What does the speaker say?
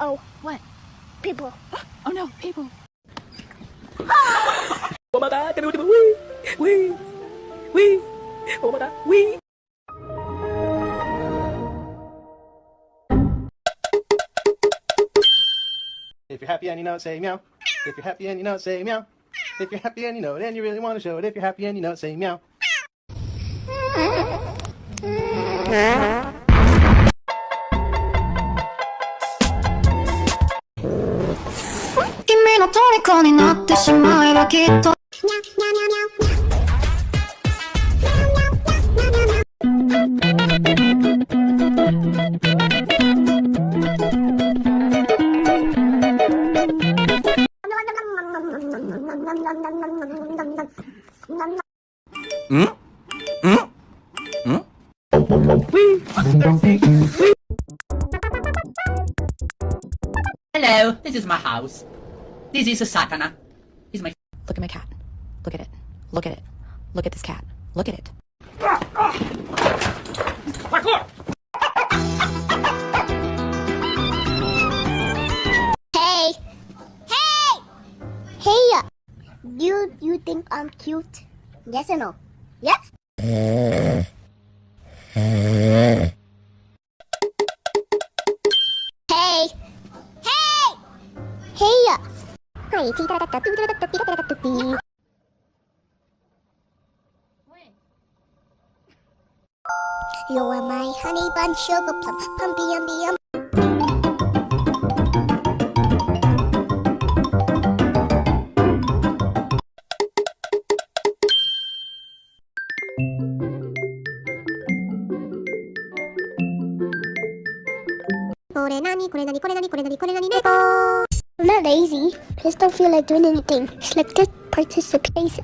Uh-oh. What? People. Oh no, people. Oh my God, wee, wee, oh my God, wee. If you're happy and you know it, say meow. If you're happy and you know it, say meow. If you're happy and you know it and you really want to show it, if you're happy and you know it, say meow. Kimi no toriko ni natte shimaeba kitto. Hello, this is my house. This is a sakana. He's my. Look at my cat. Look at it. Look at it. Look at this cat. Look at it. Parkour! Hey! Hey! Hey! You think I'm cute? Yes or no? Yes? Hey! Hey! Hey! Hi, you are my honey bun, sugar plum, pumpy yummy yum. I'm not lazy. I just don't feel like doing anything. It's like just participation.